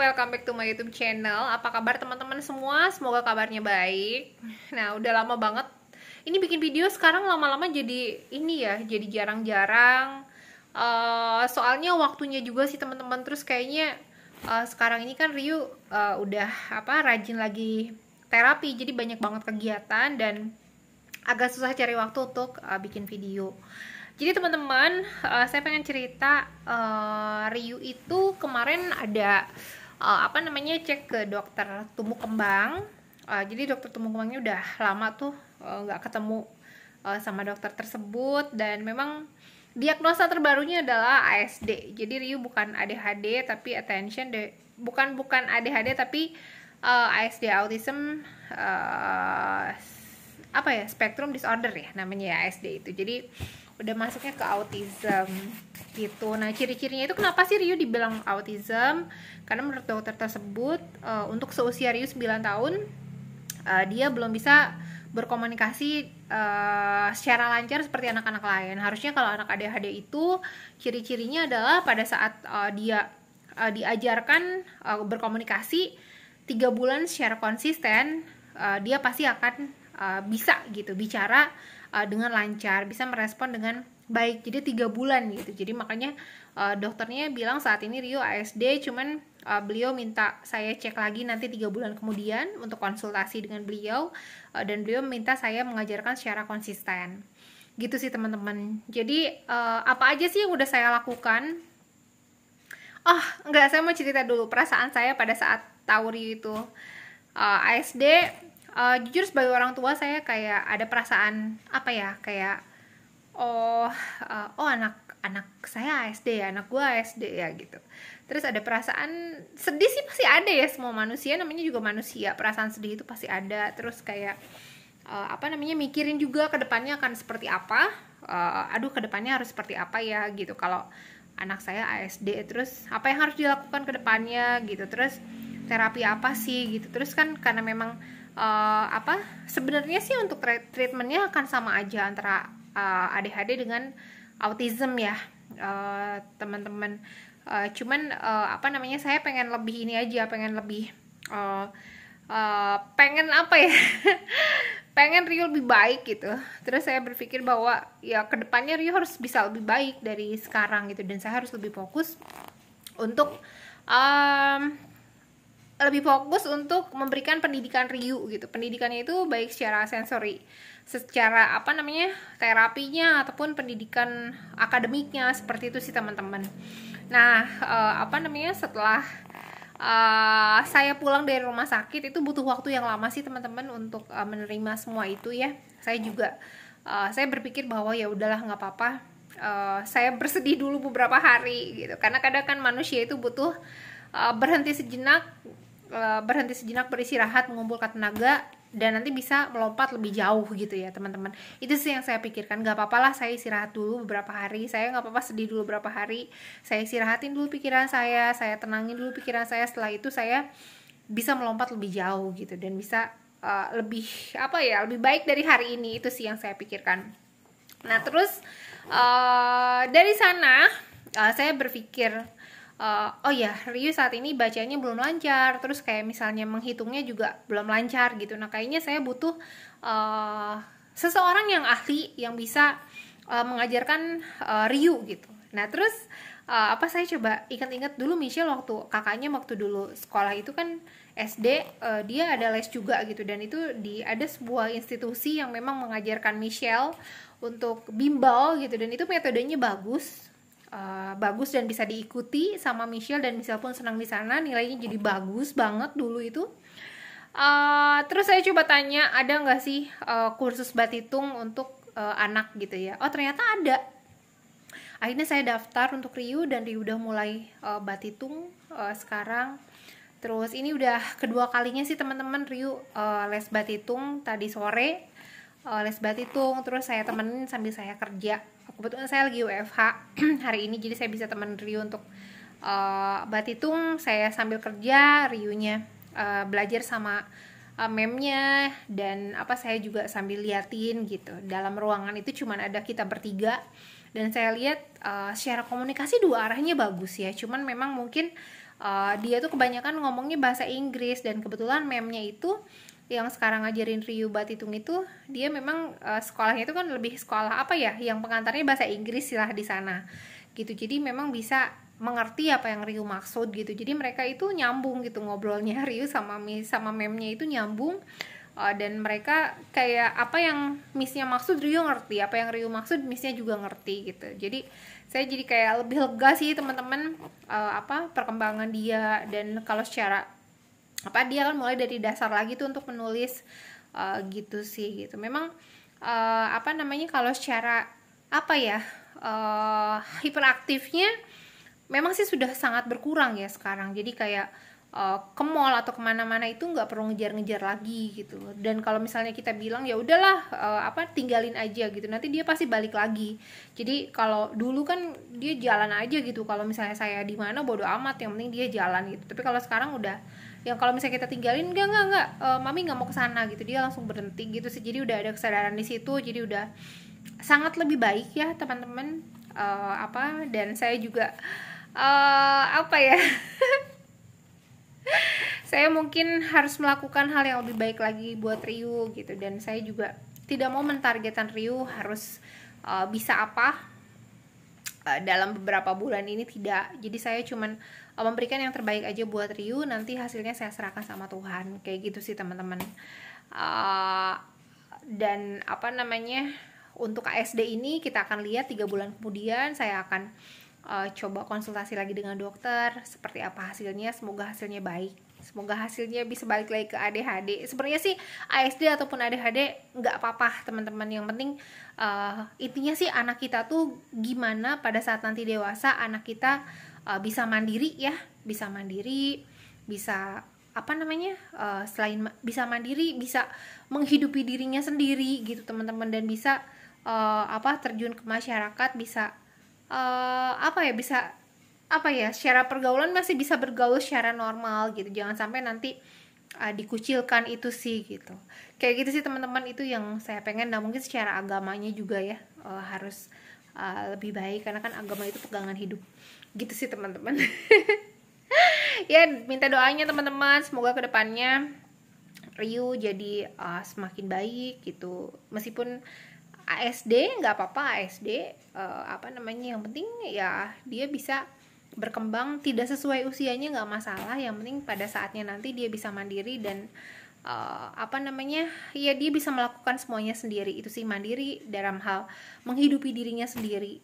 welcome back to my YouTube channel. Apa kabar teman-teman semua? Semoga kabarnya baik. Nah, udah lama banget ini bikin video, sekarang lama-lama jadi ini ya, jadi jarang-jarang. Soalnya waktunya juga sih teman-teman. Terus kayaknya sekarang ini kan Ryu udah rajin lagi terapi, jadi banyak banget kegiatan dan agak susah cari waktu untuk bikin video. Jadi teman-teman, saya pengen cerita, Ryu itu kemarin ada cek ke dokter tumbuh kembang. Jadi dokter tumbuh kembangnya udah lama tuh nggak ketemu sama dokter tersebut, dan memang diagnosa terbarunya adalah ASD. Jadi Ryu bukan ADHD tapi bukan ADHD tapi ASD, autism spectrum disorder ya namanya ya, ASD itu. Jadi udah masuknya ke autism gitu. Nah, ciri-cirinya itu kenapa sih Ryu dibilang autism? Karena menurut dokter tersebut untuk seusia Ryu 9 tahun dia belum bisa berkomunikasi secara lancar seperti anak-anak lain. Harusnya kalau anak ADHD itu ciri-cirinya adalah pada saat dia diajarkan berkomunikasi 3 bulan secara konsisten, dia pasti akan bisa gitu bicara dengan lancar, bisa merespon dengan baik. Jadi 3 bulan gitu. Jadi makanya dokternya bilang saat ini Ryu ASD, cuman beliau minta saya cek lagi nanti 3 bulan kemudian untuk konsultasi dengan beliau, dan beliau minta saya mengajarkan secara konsisten. Gitu sih teman-teman. Jadi apa aja sih yang udah saya lakukan? Saya mau cerita dulu perasaan saya pada saat tahu Ryu itu ASD. Jujur sebagai orang tua saya kayak ada perasaan anak saya ASD ya, anak gua ASD ya gitu. Terus ada perasaan sedih sih, pasti ada ya, semua manusia namanya juga manusia, perasaan sedih itu pasti ada. Terus kayak mikirin juga ke depannya akan seperti apa, ke depannya harus seperti apa ya gitu kalau anak saya ASD. Terus apa yang harus dilakukan ke depannya gitu, terus terapi apa sih gitu. Terus kan karena memang sebenarnya sih untuk treatmentnya akan sama aja antara ADHD dengan autism ya, teman-teman. Cuman saya pengen lebih ini aja, pengen lebih pengen Ryu lebih baik gitu. Terus saya berpikir bahwa ya kedepannya Ryu harus bisa lebih baik dari sekarang gitu, dan saya harus lebih fokus untuk memberikan pendidikan Ryu gitu. Pendidikannya itu baik secara sensori, secara terapinya ataupun pendidikan akademiknya, seperti itu sih teman-teman. Nah, setelah saya pulang dari rumah sakit itu butuh waktu yang lama sih teman-teman untuk menerima semua itu ya. Saya juga saya berpikir bahwa ya udahlah, nggak apa-apa, saya bersedih dulu beberapa hari gitu, karena kadang kan manusia itu butuh berhenti sejenak, beristirahat, mengumpulkan tenaga, dan nanti bisa melompat lebih jauh gitu ya teman-teman. Itu sih yang saya pikirkan. Gak apa-apa lah saya istirahat dulu beberapa hari, saya gak apa-apa sedih dulu beberapa hari, saya istirahatin dulu pikiran saya tenangin dulu pikiran saya. Setelah itu saya bisa melompat lebih jauh gitu, dan bisa lebih baik dari hari ini. Itu sih yang saya pikirkan. Nah, terus dari sana saya berpikir, Ryu saat ini bacanya belum lancar, terus kayak misalnya menghitungnya juga belum lancar gitu. Nah, kayaknya saya butuh seseorang yang ahli yang bisa mengajarkan Ryu gitu. Nah, terus saya coba ingat-ingat dulu Michelle waktu kakaknya waktu dulu sekolah itu kan SD, dia ada les juga gitu, dan itu ada sebuah institusi yang memang mengajarkan Michelle untuk bimbel gitu, dan itu metodenya bagus dan bisa diikuti sama Michelle, dan Michelle pun senang di sana, nilainya jadi bagus banget dulu itu. Terus saya coba tanya ada nggak sih kursus batitung untuk anak gitu ya. Ternyata ada. Akhirnya saya daftar untuk Ryu, dan Ryu udah mulai batitung sekarang. Terus ini udah kedua kalinya sih teman-teman Ryu les batitung. Tadi sore les batitung, terus saya temenin sambil saya kerja. Kebetulan saya lagi WFH hari ini, jadi saya bisa temen Ryu untuk batitung. Saya sambil kerja, Ryunya belajar sama memnya, dan saya juga sambil liatin gitu. Dalam ruangan itu cuman ada kita bertiga, dan saya lihat secara komunikasi dua arahnya bagus ya. Cuman memang mungkin dia tuh kebanyakan ngomongnya bahasa Inggris, dan kebetulan memnya itu yang sekarang ngajarin Ryu Batitung itu dia memang sekolahnya itu kan lebih sekolah apa ya, yang pengantarnya bahasa Inggris lah di sana gitu. Jadi memang bisa mengerti apa yang Ryu maksud gitu. Jadi mereka itu nyambung gitu ngobrolnya, Ryu sama memnya itu nyambung. Dan mereka kayak apa yang Missnya maksud Ryu ngerti, apa yang Ryu maksud Missnya juga ngerti gitu. Jadi saya jadi kayak lebih lega sih teman-teman, perkembangan dia. Dan kalau secara dia kan mulai dari dasar lagi tuh untuk menulis gitu sih gitu. Memang kalau secara hiperaktifnya memang sih sudah sangat berkurang ya sekarang. Jadi kayak ke mall atau kemana-mana itu nggak perlu ngejar-ngejar lagi gitu. Dan kalau misalnya kita bilang ya udahlah tinggalin aja gitu, nanti dia pasti balik lagi. Jadi kalau dulu kan dia jalan aja gitu, kalau misalnya saya di mana bodo amat, yang penting dia jalan gitu. Tapi kalau sekarang udah yang kalau misalnya kita tinggalin enggak, mami nggak mau kesana gitu, dia langsung berhenti gitu sih. Jadi udah ada kesadaran di situ, jadi udah sangat lebih baik ya teman-teman. Dan saya juga saya mungkin harus melakukan hal yang lebih baik lagi buat Ryu gitu. Dan saya juga tidak mau mentargetkan Ryu harus bisa dalam beberapa bulan ini, tidak. Jadi saya cuman memberikan yang terbaik aja buat Ryu, nanti hasilnya saya serahkan sama Tuhan, kayak gitu sih teman-teman. Dan untuk ASD ini kita akan lihat 3 bulan kemudian. Saya akan coba konsultasi lagi dengan dokter seperti apa hasilnya. Semoga hasilnya baik, semoga hasilnya bisa balik lagi ke ADHD. Sebenarnya sih ASD ataupun ADHD nggak apa-apa teman-teman, yang penting intinya sih anak kita tuh gimana pada saat nanti dewasa, anak kita bisa mandiri ya, bisa selain bisa mandiri, bisa menghidupi dirinya sendiri gitu teman-teman. Dan bisa terjun ke masyarakat, bisa secara pergaulan masih bisa bergaul secara normal gitu. Jangan sampai nanti dikucilkan, itu sih gitu. Kayak gitu sih teman-teman, itu yang saya pengen. Nah mungkin secara agamanya juga ya harus lebih baik, karena kan agama itu pegangan hidup gitu sih teman-teman. Ya minta doanya teman-teman, semoga kedepannya Ryu jadi semakin baik gitu. Meskipun ASD nggak apa-apa, ASD yang penting ya dia bisa berkembang tidak sesuai usianya, nggak masalah. Yang penting pada saatnya nanti dia bisa mandiri dan ya dia bisa melakukan semuanya sendiri. Itu sih mandiri dalam hal menghidupi dirinya sendiri.